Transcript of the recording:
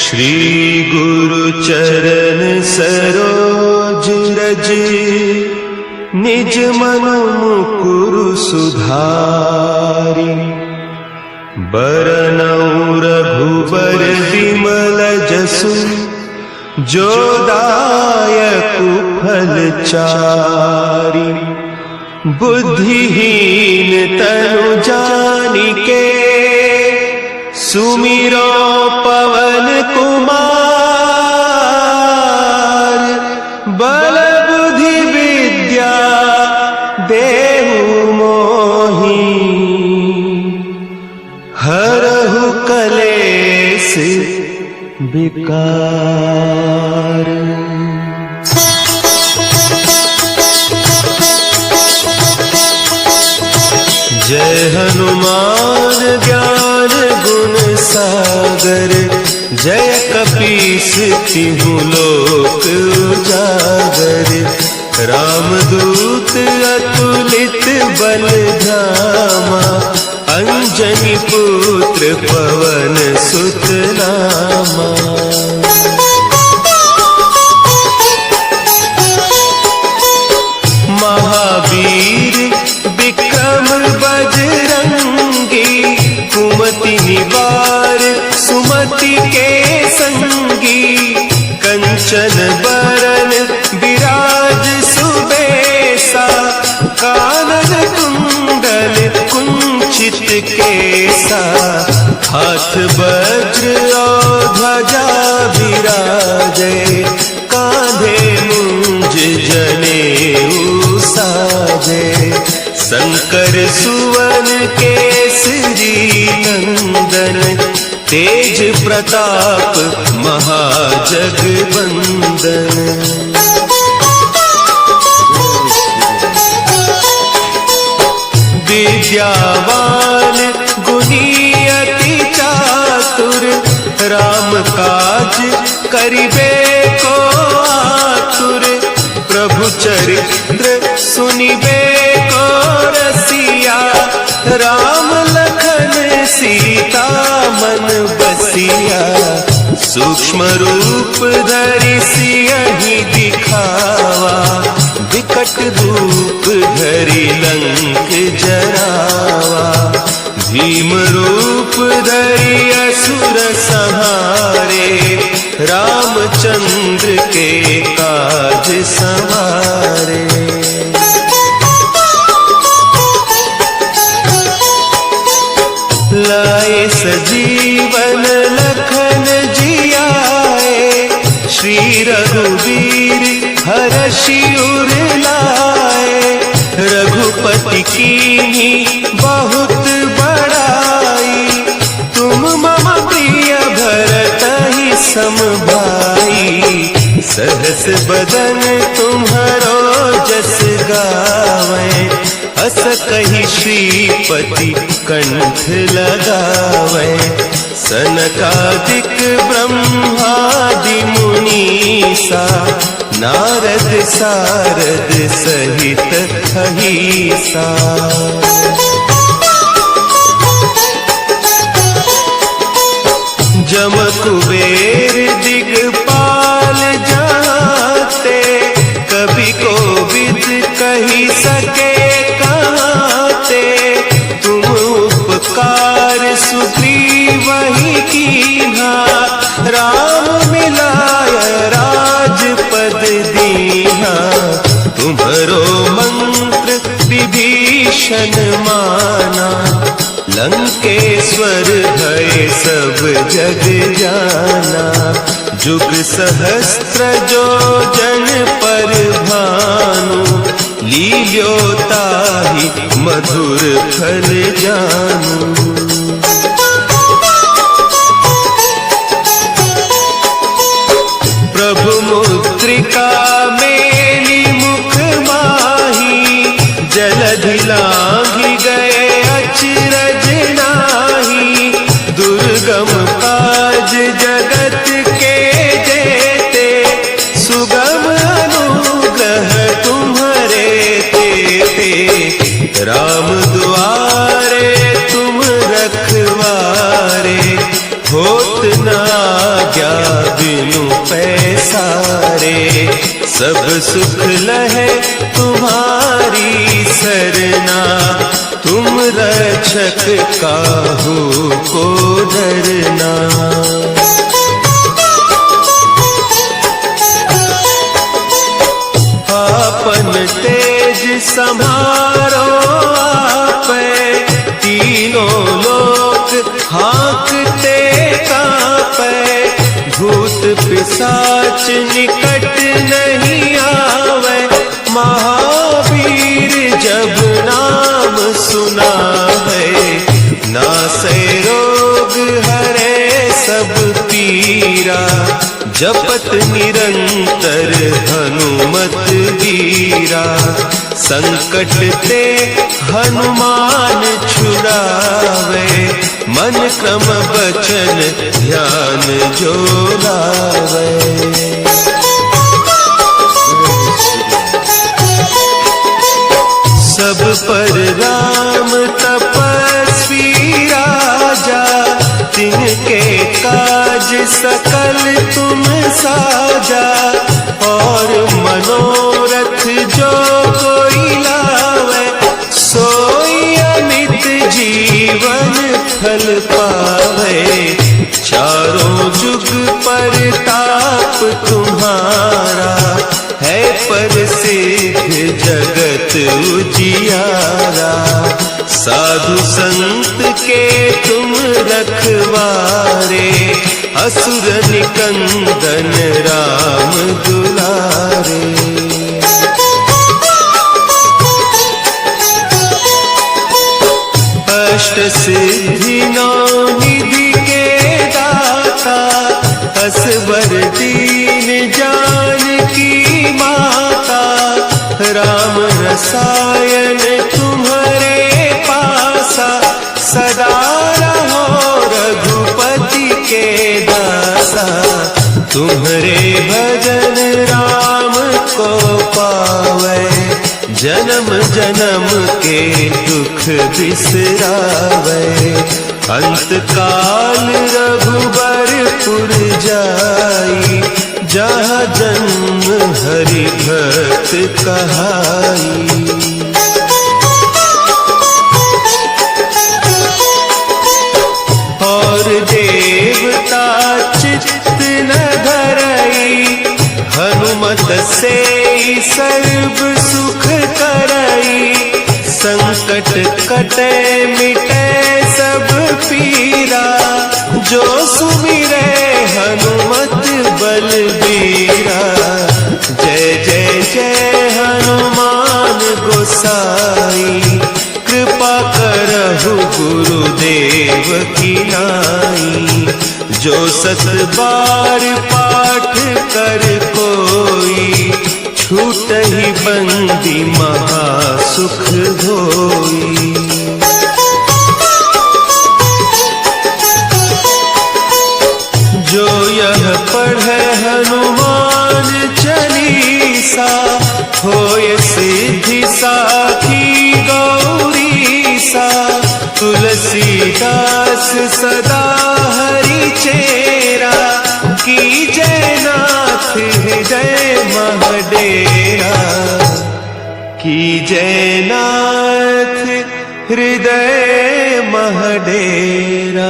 श्री गुरु चरण सरोज रज, निज मन मुकुरु सुधारि। बरनउँ रघुबर विमल जसु, जो दायकु फल चारि। बुद्धिहीन तनु जानिके, सुमिरो पवन कुमार। बल बुद्धि विद्या देहु मोहि, हरहु कलेस विकार। जय हनुमान ज्ञान गुण सागर, जय कपीस तिहु लोक उजागर। रामदूत अतुलित बल धामा, अंजनी पुत्र पवन सुत नामा। महावीर विक्रम बजरंगी, कुमति निवार सुमति के संगी। कंचन बरन विराज सुबेसा, कानन कुंडल कुंचित केसा। हाथ वज्र और ध्वजा विराजे, कांधे मुंज जनेऊ साजे। शंकर सुवन केसरी नंदन, तेज प्रताप महाजगवंदन। विद्यावान गुणी अति चातुर, राम काज करिबे को आतुर। प्रभु चरित्र सुनिबे को रसिया, राम लखन सीता मन बसिया। सूक्ष्म रूप धरि सियहि दिखावा, विकट रूप धरि लंक जरावा। भीम रूप धरि असुर संहारे, रामचंद्र के काज सवारे। लाए सजीवन लखन जियाए, श्री रघुवीर हरषि उर लाए। रघुपति कीन्ही बहुत बड़ाई, तुम मम प्रिय भरतहि सम भाई। सहस बदन तुम्हरो जस गावै, अस कहि श्रीपति कंठ लगावै। सनकादिक ब्रह्मादि मुनीसा, नारद सारद सहित अहीसा। जम कुबेर दिगपाल जाते, कवि कोविद कही सके कहते। तुम उपकार सुग्रीवहि कीन्हा, राम मिलाय राजपद दीन्हा। तुम्हरो मंत्र विभीषण माना, लंकेश्वर भय सब जग जाना। जुग सहस्त्र जो जन पर भानु, लील्यो ताहि मधुर फल जानू। प्रभु मुद्रिका मेली मुख माही, जलधि लांघि गए अचरज नाही। दुर्गम काज जगत के जेते, सुगम अनुग्रह तुम्हरे तेते। राम दुआरे तुम रखवारे, होत न आज्ञा सब सुख लहे तुम्हारी सरना, तुम रक्षक काहू को डरना। आपन तेज संभारो आपे, तीनों लोक हाँकते कांपे। भूत पिशाच निकट नहीं आवे, महावीर जब नाम सुना है। नासे रोग हरे सब पीरा, जपत निरंतर हनुमत वीरा। संकट ते हनुमान छुड़ावे, मन क्रम वचन ध्यान जो लावे। सब पर राम तपस्वी राजा, तिनके काज सकल तुम साजा। और मनोरथ जो कोई लावे, सोई अमित जीवन फल पावे। चारों जुग परताप तुम्हारा, है प्रसिद्ध जगत उजियारा। साधु संत के तुम रखवारे, असुर निकंदन राम दुलारे। अष्ट सिद्धि नौ निधि के दाता, असवर दीन जानकी माता। राम रसायन तुम्हारे पासा, सदा रहो रघुपति के दासा। तुम्हारे भजन राम को पावे, जन्म जन्म के दुख बिसरावे। अंत काल रघुबरपुर जाई, जहाँ जन्म हरि भक्त कहाई। और देवता चित्त न धरई, हनुमत से सर्व सुख करई। संकट कटे मिटे सब पीरा, जो सुमिरे हनुमत बलबीरा। जय जय जय हनुमान गोसाई, कृपा करहु गुरुदेव की नाई। जो सत बार पाठ कर कोई, छूटहि बंदी महासुख होई। जो यह पढ़े हनुमान चालीसा, होय सिद्धि साखी गौरीसा। तुलसीदास सदा हरि चेरा, कीजय नाथ हृदय महडेरा। कीजय नाथ हृदय महडेरा।